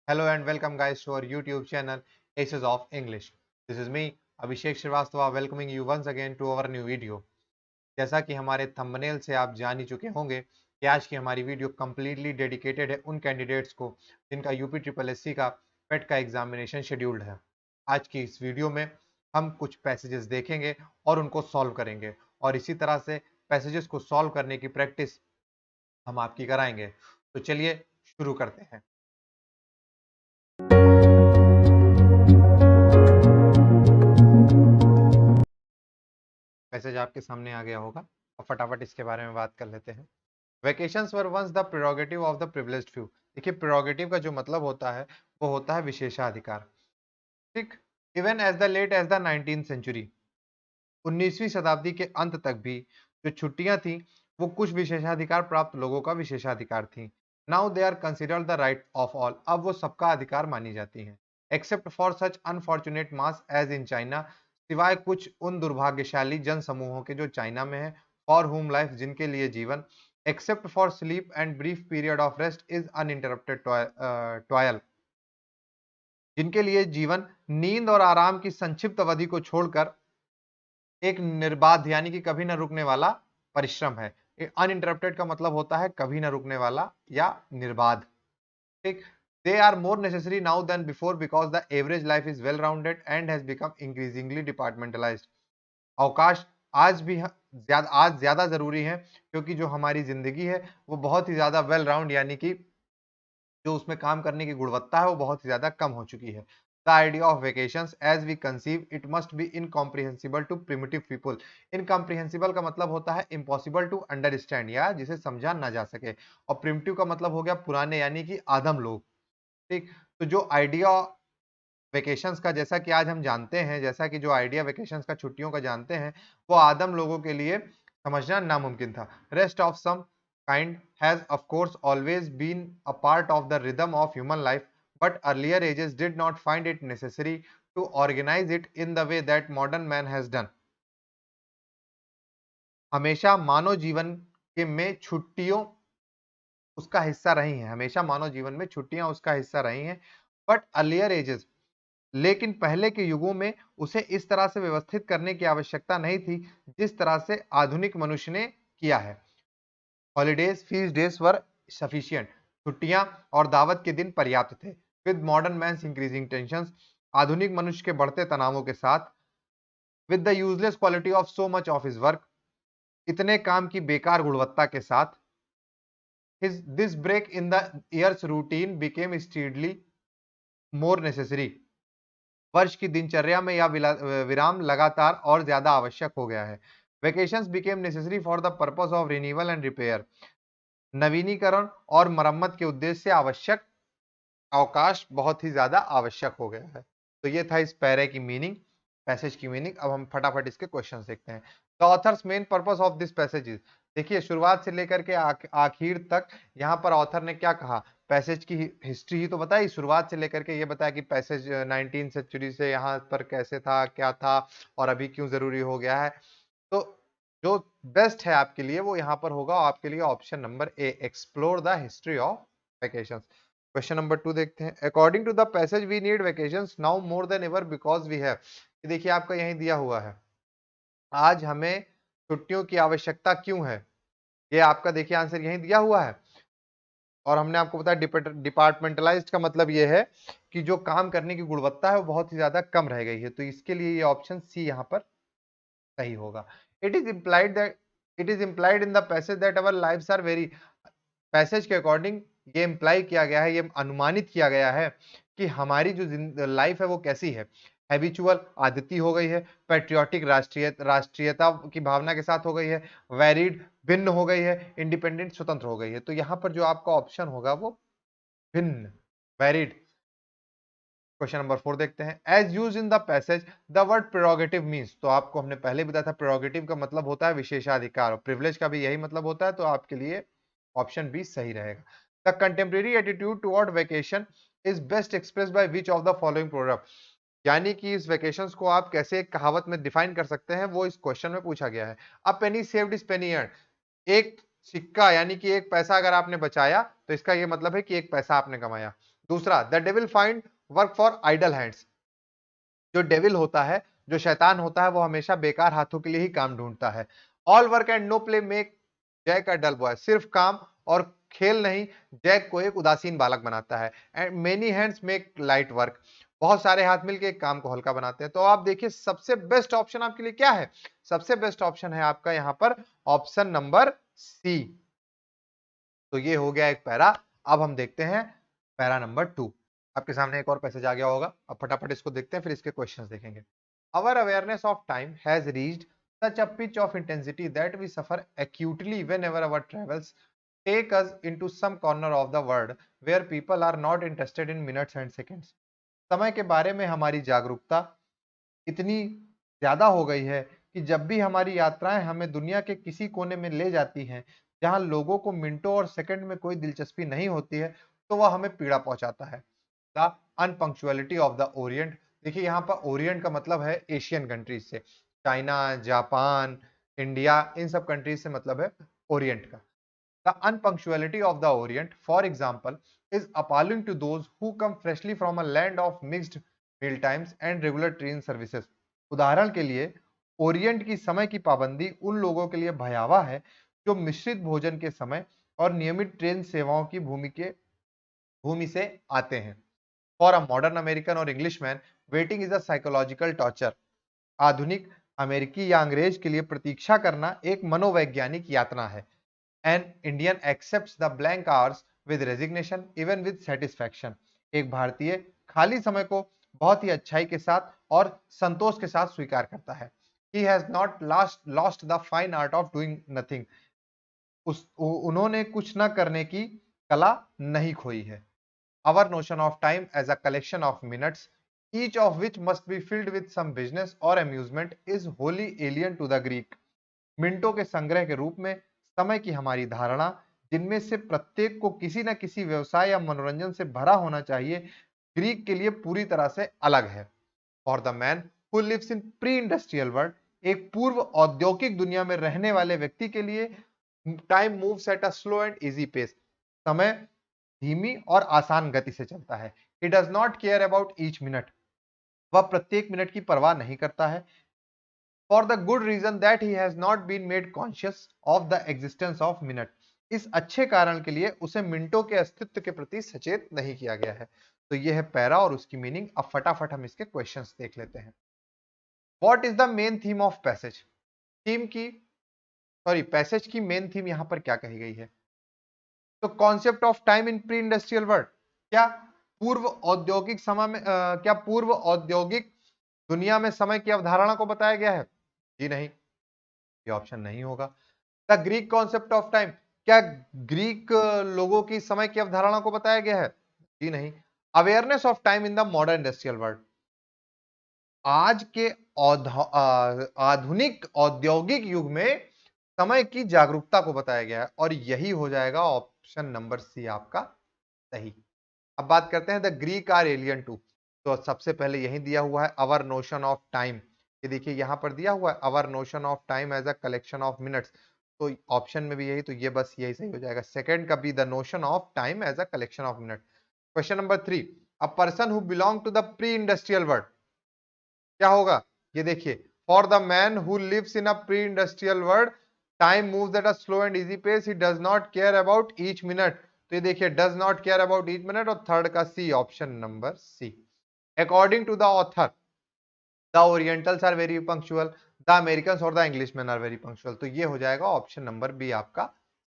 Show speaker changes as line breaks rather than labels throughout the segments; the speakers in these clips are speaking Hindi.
Hello and welcome guys to our YouTube channel Aces of English. This is me Abhishek Srivastava welcoming you once again to our new video. जैसा कि हमारे थंबनेल से आप जान ही चुके होंगे कि आज की हमारी वीडियो कम्प्लीटली डेडिकेटेड है उन कैंडिडेट्स को जिनका यूपी ट्रिपल एससी का पेट का एग्जामिनेशन शेड्यूल्ड है। आज की इस वीडियो में हम कुछ पैसेजेस देखेंगे और उनको सॉल्व करेंगे और इसी तरह से पैसेजेस को सॉल्व करने की प्रैक्टिस हम आपकी कराएंगे। तो चलिए शुरू करते हैं। मैसेज आपके सामने आ गया होगा और फटाफट इसके बारे में बात कर लेते हैं। Vacations were once the prerogative of the privileged few. देखिए प्रेरोगेटिव का जो मतलब होता है वो होता है विशेषाधिकार। ठीक, even as the late as the 19th century, 19वीं शताब्दी के अंत तक भी जो छुट्टियां थी वो कुछ विशेषाधिकार प्राप्त लोगों का विशेषाधिकार थी। Now they are considered the right of all. अब वो सबका अधिकार मानी जाती हैं। Except for such unfortunate mass as in China, सिवाय कुछ उन दुर्भाग्यशाली जन समूहों के जो चाइना में है। फॉर हुम लाइफ, जिनके लिए जीवन। Except for sleep and brief period of rest is uninterrupted toil, जिनके लिए जीवन नींद और आराम की संक्षिप्त अवधि को छोड़कर एक निर्बाध यानी कि कभी ना रुकने वाला परिश्रम है। अनइंटरप्टेड का मतलब होता है कभी ना रुकने वाला या निर्बाध। ठीक, they are more necessary now than before because the average life is well rounded and has become increasingly departmentalised. अवकाश आज ज्यादा जरूरी है क्योंकि जो हमारी जिंदगी है वो बहुत ही ज्यादा वेल राउंड यानी कि जो उसमें काम करने की गुणवत्ता है वो बहुत ही ज्यादा कम हो चुकी है। The idea of vacations as we conceive it must be incomprehensible to primitive people. Incomprehensible का मतलब होता है इम्पॉसिबल टू अंडरस्टैंड या जिसे समझा ना जा सके, और प्रिमिटिव का मतलब हो गया पुराने यानी कि आदम लोग। ठीक, तो जो आइडिया वेकेशंस का, जैसा कि आज हम जानते हैं, जैसा कि जो आइडिया वेकेशंस का छुट्टियों का जानते हैं, वो आदम लोगों के लिए समझना नामुमकिन था। Rest of some kind has of course always been a part of the rhythm of human life, but earlier ages did not find it necessary to organize it in the way that modern man has done. हमेशा मानव जीवन के में छुट्टियों उसका हिस्सा रही हैं, हमेशा मानव जीवन में छुट्टियां उसका हिस्सा रही हैं, बट अर्लियर एजेस, लेकिन पहले के युगों में उसे इस तरह से व्यवस्थित करने की आवश्यकता नहीं थी जिस तरह से आधुनिक मनुष्य ने किया है। Holidays feast days were sufficient, छुट्टियां और दावत के दिन पर्याप्त थे। With modern man's increasing tensions, आधुनिक मनुष्य के बढ़ते तनावों के साथ। With the useless quality of so much of his work, इतने काम की बेकार गुणवत्ता के साथ। His this break in the year's routine became steadily more necessary, वर्ष की दिनचर्या में यह विराम लगातार और ज्यादा आवश्यक हो गया है। Vacations became necessary for the purpose of renewal and repair, नवीनीकरण और मरम्मत के उद्देश्य से आवश्यक अवकाश बहुत ही ज्यादा आवश्यक हो गया है। तो ये था इस पैरे की मीनिंग, पैसेज की मीनिंग। अब हम फटाफट इसके क्वेश्चंस देखते हैं। The author's main purpose of this passage is, देखिए शुरुआत से लेकर के आखिर तक यहाँ पर ऑथर ने क्या कहा, पैसेज की हिस्ट्री ही तो बताई। शुरुआत से लेकर के ये बताया कि पैसेज 19th सेंचुरी से यहाँ पर कैसे था, क्या था और अभी क्यों जरूरी हो गया है। तो जो बेस्ट है आपके लिए वो यहाँ पर होगा आपके लिए option number A, explore the history of vacations. Question number 2 देखते हैं। According to the passage we need vacations now more than ever because we have, देखिए आपका यही दिया हुआ है, आज हमें छुट्टियों की आवश्यकता क्यों है, ये आपका देखिए आंसर यही दिया हुआ है। और हमने आपको बताया डिपार्टमेंटलाइज्ड का मतलब ये है कि जो काम करने की गुणवत्ता है वो बहुत ही ज्यादा कम रह गई है। तो इसके लिए ये ऑप्शन सी यहाँ पर सही होगा। It is implied in the passage that our lives are very, passage के अकॉर्डिंग ये इम्प्लाई किया गया है, ये अनुमानित किया गया है कि हमारी जो लाइफ है वो कैसी है। हैबिचुअल, आदती हो गई है। पैट्रियोटिक, राष्ट्रीयता की भावना के साथ हो गई है। वेरिड, भिन्न हो गई है। इंडिपेंडेंट, स्वतंत्र हो गई है। तो यहाँ पर जो आपका ऑप्शन होगा वो भिन्न, वेरिड। क्वेश्चन नंबर 4 देखते हैं। As use in the passage the word prerogative means, तो आपको हमने पहले बताया था प्रेरोगेटिव का मतलब होता है विशेषाधिकार, और प्रिविलेज का भी यही मतलब होता है। तो आपके लिए ऑप्शन बी सही रहेगा। The contemporary attitude toward vacation is best express by which of the following proverb, यानी कि इस वेकेशंस को आप कैसे एक कहावत में डिफाइन कर सकते हैं, वो इस क्वेश्चन में पूछा गया है। अ पेनी सेव्ड इज पेनी अर्न्ड, एक सिक्का यानी कि एक पैसा अगर आपने बचाया तो इसका ये मतलब है कि एक पैसा आपने कमाया। दूसरा, the devil find work for idle hands. जो डेविल होता है, जो शैतान होता है, वो हमेशा बेकार हाथों के लिए ही काम ढूंढता है। All work and no play make Jack a dull boy. सिर्फ काम और खेल नहीं जैक को एक उदासीन बालक बनाता है। And many hands make light work. बहुत सारे हाथ मिलकर एक काम को हल्का बनाते हैं। तो आप देखिए सबसे बेस्ट ऑप्शन आपके लिए क्या है? सबसे बेस्ट ऑप्शन है आपका यहां पर ऑप्शन नंबर सी। तो ये हो गया एक पैरा। अब हम देखते हैं पैरा नंबर 2। आपके सामने एक और पैसेज आ गया होगा, अब फटाफट इसको देखते हैं, फिर इसके क्वेश्चंस देखेंगे। Our awareness of time has reached such a pitch of intensity that we suffer acutely whenever our travels take us into some corner of the world where people are not interested in minutes and seconds। समय के बारे में हमारी जागरूकता इतनी ज्यादा हो गई है कि जब भी हमारी यात्राएं हमें दुनिया के किसी कोने में ले जाती हैं जहां लोगों को मिनटों और सेकंड में कोई दिलचस्पी नहीं होती है, तो वह हमें पीड़ा पहुंचाता है। The unpunctuality of the orient. देखिए यहाँ पर ओरिएंट का मतलब है एशियन कंट्रीज से, चाइना, जापान, इंडिया, इन सब कंट्रीज से मतलब है ओरिएंट का। The unpunctuality of the Orient, for example, is appalling to those who come freshly from a land of mixed meal times and regular train services। उदाहरण के लिए, ओरिएंट की समय की पाबंदी उन लोगों के लिए भयावह है जो मिश्रित भोजन के समय और नियमित ट्रेन सेवाओं की भूमि से आते हैं। फॉर अ मॉडर्न अमेरिकन और Englishman, waiting is a psychological torture. आधुनिक अमेरिकी या अंग्रेज के लिए प्रतीक्षा करना एक मनोवैज्ञानिक यातना है। An Indian accepts the blank hours with resignation, even with satisfaction। एक भारतीय खाली समय को बहुत ही अच्छाई के साथ और संतोष के साथ स्वीकार करता है। He has not lost the fine art of doing nothing। उन्होंने कुछ न करने की कला नहीं खोई है। Our notion of time as a collection of minutes, each of which must be filled with some business or amusement, is wholly alien to the Greek। मिनटों के संग्रह के रूप में समय की हमारी धारणा, जिनमें से प्रत्येक को किसी न किसी व्यवसाय या मनोरंजन से भरा होना चाहिए, ग्रीक के लिए पूरी तरह से अलग है। For the man who lives in pre industrial world, एक पूर्व औद्योगिक दुनिया में रहने वाले व्यक्ति के लिए time moves at a slow and easy pace. समय धीमी और आसान गति से चलता है। He does not care about each minute. वह प्रत्येक मिनट की परवाह नहीं करता है। For the good reason that he has not been made conscious of the existence of minute। इस अच्छे कारण के लिए उसे मिनटों के अस्तित्व के प्रति सचेत नहीं किया गया है। तो यह है पैरा और उसकी मीनिंग। अब फटाफट हम इसके क्वेश्चंस देख लेते हैं। What is the main theme of passage? Theme की पैसेज की मेन थीम यहां पर क्या कही गई है? तो concept of time in pre industrial world, क्या पूर्व औद्योगिक समय में क्या पूर्व औद्योगिक दुनिया में समय की अवधारणा को बताया गया है? जी नहीं, ये ऑप्शन नहीं होगा। The Greek concept of time, क्या ग्रीक लोगों की समय की अवधारणा को बताया गया है? जी नहीं। Awareness of time in the modern industrial world, आज के आधुनिक औद्योगिक युग में समय की जागरूकता को बताया गया है और यही हो जाएगा ऑप्शन नंबर सी आपका सही। अब बात करते हैं the Greek are alien to. तो सबसे पहले यही दिया हुआ है अवर नोशन ऑफ टाइम। ये देखिए यहां पर दिया हुआ है our notion of time as a collection of minutes. तो ऑप्शन में भी यही, तो ये बस यही सही हो जाएगा। सेकंड का भी the notion of time as a collection of minute. Question number 3, a person who belong to the pre industrial world, क्या होगा? ये देखिए, for the man who lives in a pre industrial world, time moves at a slow and easy pace, he does not care about each minute. तो ये देखिए does not care about each minute, और थर्ड का C, option number C. According to the author, the orientals are very punctual, the American और the Englishman are very punctual. तो ये हो जाएगा ऑप्शन नंबर बी आपका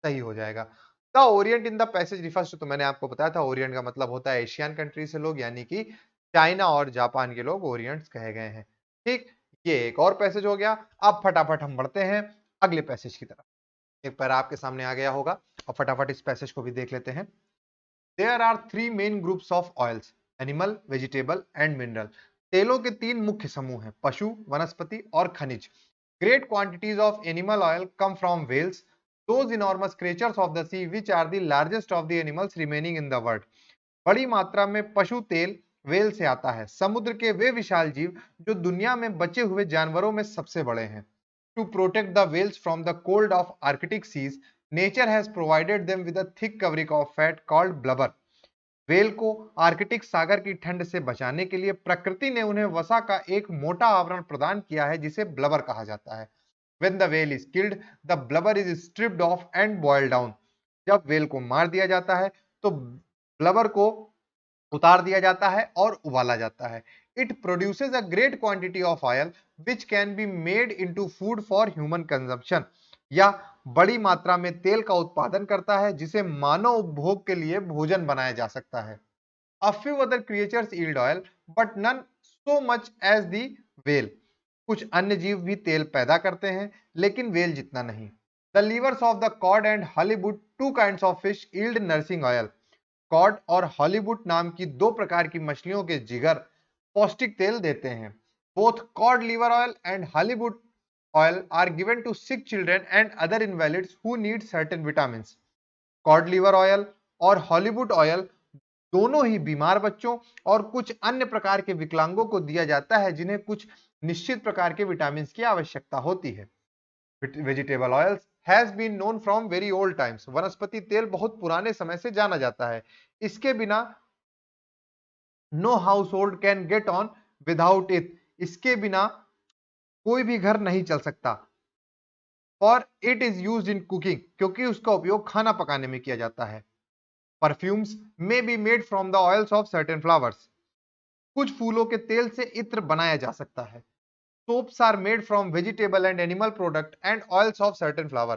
सही हो जाएगा। The orient in the passage refers to, तो मैंने आपको बताया था ओरिएंट का मतलब होता है एशियन कंट्री से लोग, यानी कि चाइना और जापान के लोग ओरिएंट्स कहे गए हैं। ठीक, ये एक और पैसेज हो गया। अब फटाफट हम बढ़ते हैं अगले पैसेज की तरफ। एक पैरा आपके सामने आ गया होगा और फटाफट इस पैसेज को भी देख लेते हैं। There are three main groups of oils: animal, vegetable and mineral। तेलों के तीन मुख्य समूह हैं: पशु, वनस्पति और खनिज। Great quantities of animal oil come from whales, those enormous creatures of the sea which are the largest of the animals remaining in the world। बड़ी मात्रा में पशु तेल वेल से आता है, समुद्र के वे विशाल जीव जो दुनिया में बचे हुए जानवरों में सबसे बड़े हैं। To protect the whales from the cold of Arctic seas, nature has provided them with a thick covering of fat called blubber। Well को आर्कटिक सागर की ठंड से बचाने के लिए प्रकृति ने उन्हें वसा का एक मोटा आवरण प्रदान किया है जिसे ब्लबर कहा जाता है। When the whale is killed, the blubber is stripped off and boiled down. जब वेल को मार दिया जाता है तो ब्लबर को उतार दिया जाता है और उबाला जाता है। It produces a great quantity of oil which can be made into food for human consumption. या बड़ी मात्रा में तेल का उत्पादन करता है जिसे मानव उपभोग के लिए भोजन बनाया जा सकता है। A few other creatures yield oil, but none so much as the whale. कुछ अन्य जीव भी तेल पैदा करते हैं लेकिन वेल जितना नहीं। The livers of the cod and halibut, two kinds of fish, yield nursing oil. Cod और हॉलीवुड नाम की दो प्रकार की मछलियों के जिगर पौष्टिक तेल देते हैं। Both cod liver oil and Hollywood oil are given to sick children and other invalids who need certain vitamins. Cod liver oil और हॉलीवुड ऑयल दोनों ही बीमार बच्चों और कुछ अन्य प्रकार के विकलांगों को दिया जाता है जिन्हें कुछ निश्चित प्रकार के विटामिन की आवश्यकता होती है। Vegetable oils has been known from very old times. वनस्पति तेल बहुत पुराने समय से जाना जाता है। इसके बिना no household can get on without it. इसके बिना कोई भी घर नहीं चल सकता। और it is used in cooking, क्योंकि उसका उपयोग खाना पकाने में किया जाता है। Perfumes may be made from the oils of certain flowers. कुछ फूलों के तेल से इत्र बनाया जा सकता है। Soaps are made from vegetable and animal product and oils of certain flower.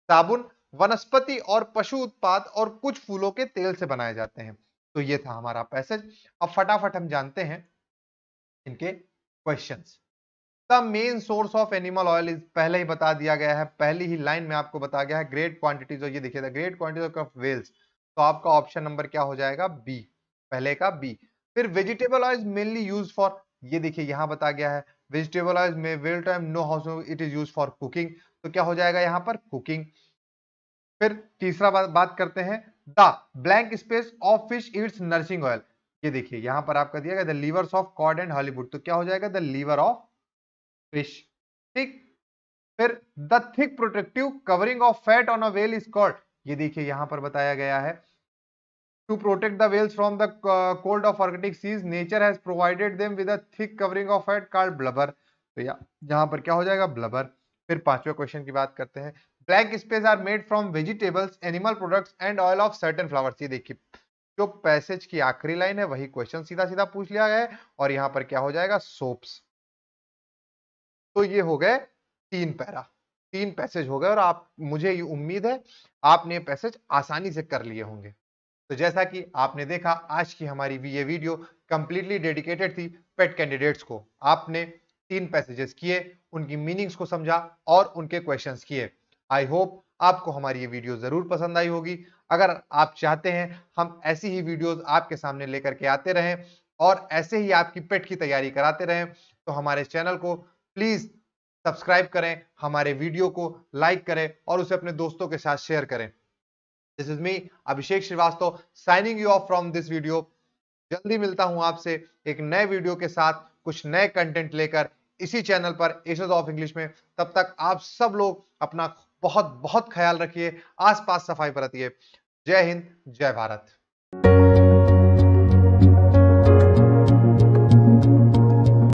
साबुन वनस्पति और पशु उत्पाद और कुछ फूलों के तेल से बनाए जाते हैं। तो ये था हमारा पैसेज। अब फटाफट हम जानते हैं इनके questions. The main source of animal oil is, पहले ही बता दिया गया है, पहली ही लाइन में आपको बताया गया है ग्रेट क्वांटिटीज। और ये देखिए the great quantities of whales, तो आपका ऑप्शन नंबर क्या हो जाएगा? बी, पहले का बी। फिर vegetable oil mainly use for, ये देखिए यहां बता गया है वेजिटेबल ऑयल में well time no house it is use for cooking, तो क्या हो जाएगा यहां पर? कुकिंग। फिर तीसरा बात करते हैं the blank space of fish eats nursing oil. ये देखिए यहां पर आपका दिया गया the livers of cod and Hollywood, तो क्या हो जाएगा? The liver of fish. ठीक। फिर the thick protective covering of fat on a whale is called, ये देखिए यहां पर बताया गया है to protect the whales from the cold of Arctic seas nature has provided them with a thick covering of fat called blubber, तो यहां पर क्या हो जाएगा? ब्लबर। फिर पांचवें क्वेश्चन की बात करते हैं। Blank space are made from vegetables animal products and oil of certain flowers. ये देखिए जो पैसेज की आखिरी लाइन है वही क्वेश्चन सीधा सीधा पूछ लिया गया है और यहां पर क्या हो जाएगा? सोप्स। तो ये हो गए तीन पैरा, तीन पैसेज हो गए और आप, मुझे ये उम्मीद है आपने ये पैसेज आसानी से कर लिए होंगे। तो जैसा कि आपने देखा आज की हमारी ये वीडियो कंप्लीटली डेडिकेटेड थी पेट कैंडिडेट्स को। आपने तीन पैसेजेस किए, उनकी मीनिंग्स को समझा और उनके क्वेश्चंस किए। आई होप आपको हमारी ये वीडियो जरूर पसंद आई होगी। अगर आप चाहते हैं हम ऐसी ही वीडियोस आपके सामने लेकर के आते रहें और ऐसे ही आपकी पेट की तैयारी कराते रहें, तो हमारे चैनल को प्लीज सब्सक्राइब करें, हमारे वीडियो को लाइक करें और उसे अपने दोस्तों के साथ शेयर करें। This is me Abhishek Srivastava signing you off from this video. जल्दी मिलता हूं आपसे एक नए वीडियो के साथ, कुछ नए कंटेंट लेकर इसी चैनल पर एसेस ऑफ इंग्लिश में। तब तक आप सब लोग अपना बहुत बहुत ख्याल रखिए, आसपास सफाई बरतिए। जय हिंद, जय भारत।